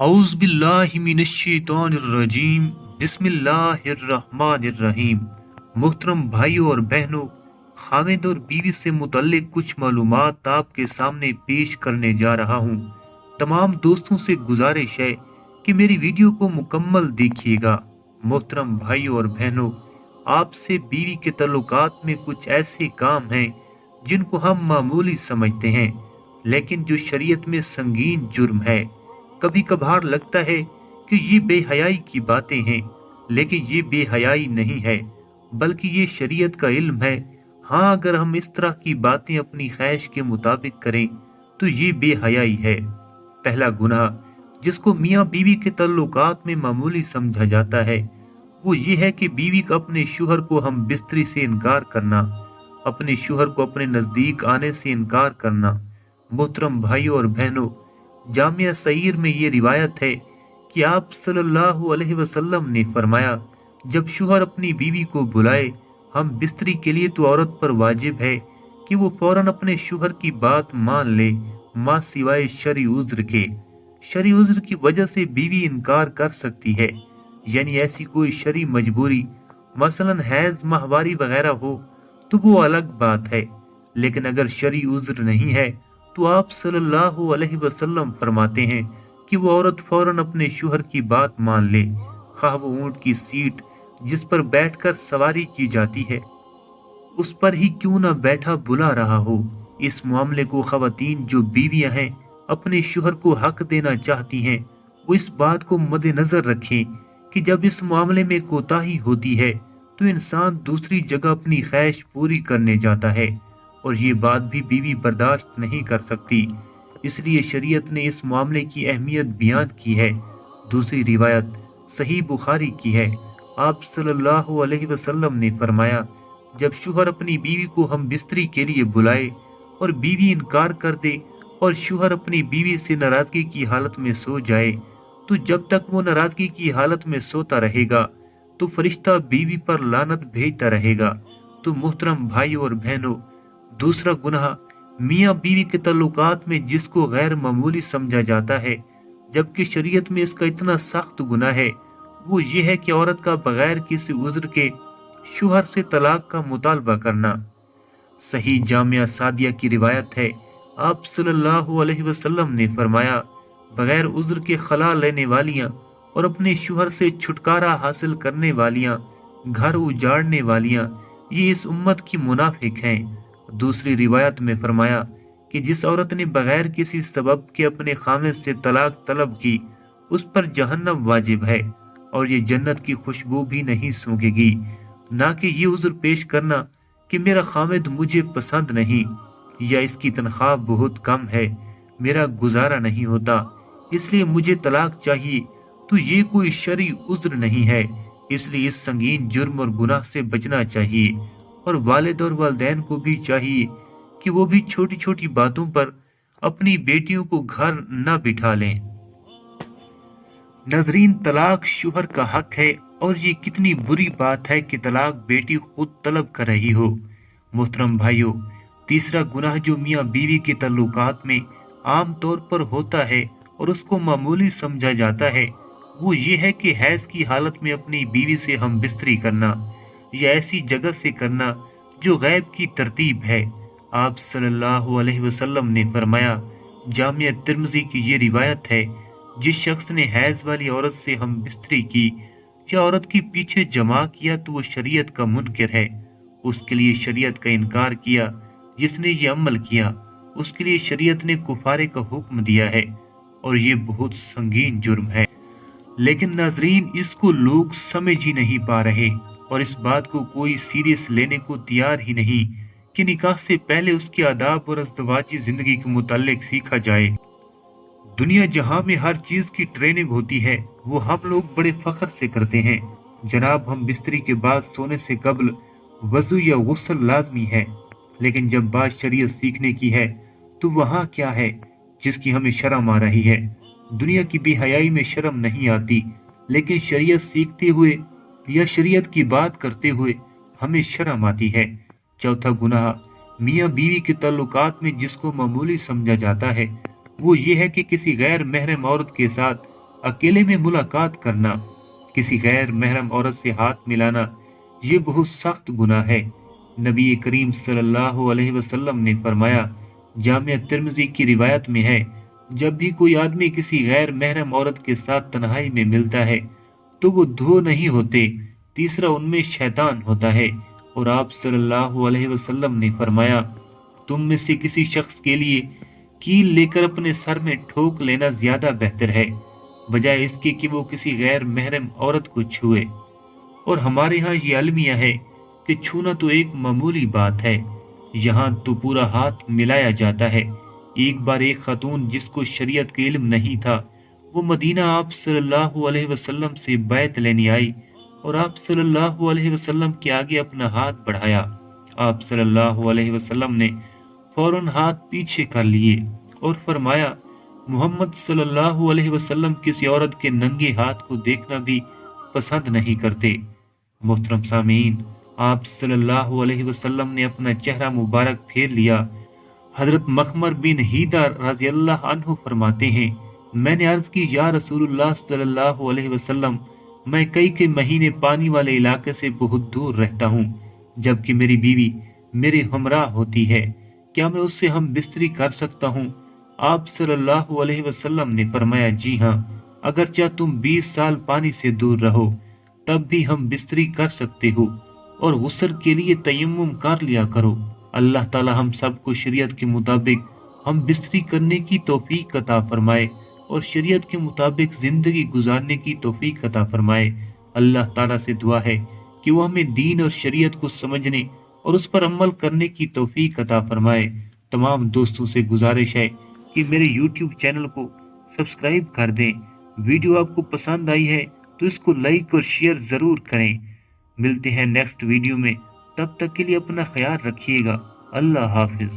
औज़ बिल्लाहि मिनश्शैतानिर्रजीम बिस्मिल्लाहिर्रहमानिर्रहीम। मुहतरम भाइयों और बहनों, खाविद और बीवी से मुतल्लिक कुछ मालूमात आपके सामने पेश करने जा रहा हूँ। तमाम दोस्तों से गुजारिश है कि मेरी वीडियो को मुकम्मल देखिएगा। मुहतरम भाइयों और बहनों, आपसे बीवी के ताल्लुकात में कुछ ऐसे काम हैं जिनको हम मामूली समझते हैं, लेकिन जो शरीयत में संगीन जुर्म है। कभी कभार लगता है कि ये बेहयाई की बातें हैं, लेकिन ये बेहयाई नहीं है, बल्कि ये शरीयत का इल्म है। हाँ, अगर हम इस तरह की बातें अपनी ख्वाहिश के मुताबिक करें तो ये बेहयाई है। पहला गुनाह जिसको मियाँ बीवी के ताल्लुकात में मामूली समझा जाता है, वो ये है कि बीवी का अपने शोहर को हम बिस्तरी से इनकार करना, अपने शोहर को अपने नजदीक आने से इनकार करना। मोहतरम भाइयों और बहनों, जामिया सईर में ये रिवायत है कि आप सल्लल्लाहु अलैहि वसल्लम ने फरमाया, जब शोहर अपनी बीवी को बुलाए हम बिस्तरी के लिए तो औरत पर वाजिब है कि वो फौरन अपने शोहर की बात मान ले, मां सिवाय शरई उज़्र के। शरई उज़्र की वजह से बीवी इनकार कर सकती है, यानी ऐसी कोई शरई मजबूरी, मसलन हैज, माहवारी वगैरह हो तो वो अलग बात है। लेकिन अगर शरई उज़्र नहीं है तो आप सल्लल्लाहु अलैहि वसल्लम फरमाते हैं कि वो औरत फौरन अपने शोहर की बात मान ले, खा वो ऊंट की सीट जिस पर बैठकर सवारी की जाती है उस पर ही क्यों न बैठा बुला रहा हो। इस मामले को खवातीन जो बीवियां हैं अपने शोहर को हक देना चाहती हैं, वो इस बात को मद्देनजर रखें कि जब इस मामले में कोताही होती है तो इंसान दूसरी जगह अपनी ख्वाहिश पूरी करने जाता है, और ये बात भी बीवी बर्दाश्त नहीं कर सकती। इसलिए शरीयत ने इस मामले की अहमियत बयान की है। दूसरी रिवायत सही बुखारी की है। आप सल्लल्लाहु अलैहि वसल्लम ने फरमाया, जब शोहर अपनी बीवी को हम बिस्तरी के लिए बुलाए और बीवी इनकार कर दे और शोहर अपनी बीवी से नाराजगी की हालत में सो जाए, तो जब तक वो नाराजगी की हालत में सोता रहेगा तो फरिश्ता बीवी पर लानत भेजता रहेगा। तो मुहतरम भाइयों और बहनों, दूसरा गुनाह मियाँ बीवी के ताल्लुकात में जिसको गैर मामूली समझा जाता है, जबकि शरीयत में इसका इतना सख्त गुनाह है, वो ये है कि औरत का बगैर किसी उज़्र के शोहर से तलाक का मुतालबा करना। सही जामिया सादिया की रिवायत है, आप सल्लल्लाहु अलैहि वसल्लम ने फरमाया, बगैर उज़्र के खला लेने वालियां और अपने शोहर से छुटकारा हासिल करने वालियां, घर उजाड़ने वालियां, ये इस उम्मत की मुनाफिक हैं। दूसरी रिवायत में फरमाया कि जिस औरत ने बगैर किसी सबब के अपने खामिद से तलाक तलब की, उस पर जहन्नम वाजिब है और ये जन्नत की खुशबू भी नहीं सूंघेगी। ना कि ये उज़्र पेश करना कि मेरा खामिद मुझे पसंद नहीं, या इसकी तनख्वाह बहुत कम है, मेरा गुजारा नहीं होता इसलिए मुझे तलाक चाहिए, तो ये कोई शरई उज़्र नहीं है। इसलिए इस संगीन जुर्म और गुनाह से बचना चाहिए, और वालिद और वालिदैन को भी चाहिए कि वो भी छोटी छोटी बातों पर अपनी बेटियों को घर न बिठा लें। नजरीन, तलाक शोहर का हक है, और ये कितनी बुरी बात है कि तलाक बेटी खुद तलब कर रही हो। मोहतरम भाइयों, तीसरा गुनाह जो मियाँ बीवी के ताल्लुकात में आम तौर पर होता है और उसको मामूली समझा जाता है, वो ये है कि हैज की हालत में अपनी बीवी से हम बिस्तरी करना, या ऐसी जगह से करना जो गैब की तरतीब है। आप सल्लल्लाहु अलैहि वसल्लम ने फरमाया, जामिया तिर्मिज़ी की ये रिवायत है, जिस शख्स ने हैज वाली औरत से हम बिस्तरी की या औरत के पीछे जमा किया तो वो शरीयत का मुनकिर है। उसके लिए शरीयत का इनकार किया। जिसने ये अमल किया उसके लिए शरीयत ने कुफारे का हुक्म दिया है, और ये बहुत संगीन जुर्म है। लेकिन नाजरीन, इसको लोग समझ ही नहीं पा रहे, और इस बात को कोई सीरियस लेने को तैयार ही नहीं कि निकाह से पहले उसके आदाब और अज़दवाजी जिंदगी के मुताल्लिक सीखा जाए। दुनिया जहां में हर चीज की ट्रेनिंग होती है, वो हम लोग बड़े फख्र से करते हैं। जनाब, हम बिस्तरी के बाद सोने से कबल वजू या गुस्ल लाजमी है, लेकिन जब बात शरीयत सीखने की है तो वहाँ क्या है जिसकी हमें शर्म आ रही है। दुनिया की बेहयाई में शर्म नहीं आती, लेकिन शरीयत सीखते हुए या शरीयत की बात करते हुए हमें शर्म आती है। चौथा गुनाह मियाँ बीवी के ताल्लुकात में जिसको मामूली समझा जाता है, वो ये है कि किसी गैर महरम औरत के साथ अकेले में मुलाकात करना, किसी गैर महरम औरत से हाथ मिलाना, ये बहुत सख्त गुनाह है। नबी करीम सल्लल्लाहु अलैहि वसल्लम ने फरमाया, जामिया तिर्मिज़ी की रिवायत में है, जब भी कोई आदमी किसी गैर महरम औरत के साथ तन्हाई में मिलता है तो वो दो नहीं होते, तीसरा उनमें शैतान होता है। और आप सल्लल्लाहु अलैहि वसल्लम ने फरमाया, तुम में से किसी शख्स के लिए कील लेकर अपने सर में ठोक लेना ज्यादा बेहतर है, बजाय इसके कि वो किसी गैर महरम औरत को छुए। और हमारे यहाँ ये अलमिया है कि छूना तो एक मामूली बात है, यहाँ तो पूरा हाथ मिलाया जाता है। एक बार एक खातून जिसको शरीयत का इल्म नहीं था, वो मदीना आप सल्लल्लाहु अलैहि वसल्लम से बैत लेने आई और आप सल्लल्लाहु अलैहि वसल्लम के आगे अपना हाथ बढ़ाया। आप सल्लल्लाहु अलैहि वसल्लम ने फौरन हाथ पीछे कर लिए और फरमाया, मोहम्मद सल्लल्लाहु अलैहि वसल्लम किसी औरत के नंगे हाथ को देखना भी पसंद नहीं करते। मोहतरम सामीन, आप सल्लल्लाहु अलैहि वसल्लम ने अपना चेहरा मुबारक फेर लिया। हजरत मखमर बिन हीदा रज़ी अल्लाह अन्हु फरमाते हैं, मैंने अर्ज की, या रसूलुल्लाह सल्लल्लाहु अलैहि वसल्लम, मैं कई के महीने पानी वाले इलाके से बहुत दूर रहता हूँ, जबकि मेरी बीवी मेरे हमरा होती है, क्या मैं उससे हम बिस्तरी कर सकता हूँ? आप सल्लल्लाहु अलैहि वसल्लम ने फरमाया, जी हाँ, अगर चाह तुम 20 साल पानी से दूर रहो तब भी हम बिस्तरी कर सकते हो, और गुस्ल के लिए तयम्मुम कर लिया करो। अल्लाह ताला हम सबको शरीयत के मुताबिक हम बिस्तरी करने की तौफीक अता फरमाए और शरीयत के मुताबिक जिंदगी गुजारने की तौफीक अता फरमाए। अल्लाह ताला से दुआ है कि वो हमें दीन और शरीयत को समझने और उस पर अमल करने की तौफीक अता फरमाए। तमाम दोस्तों से गुजारिश है कि मेरे YouTube चैनल को सब्सक्राइब कर दें। वीडियो आपको पसंद आई है तो इसको लाइक और शेयर जरूर करें। मिलते हैं नेक्स्ट वीडियो में, तब तक के लिए अपना ख्याल रखिएगा। अल्लाह हाफिज।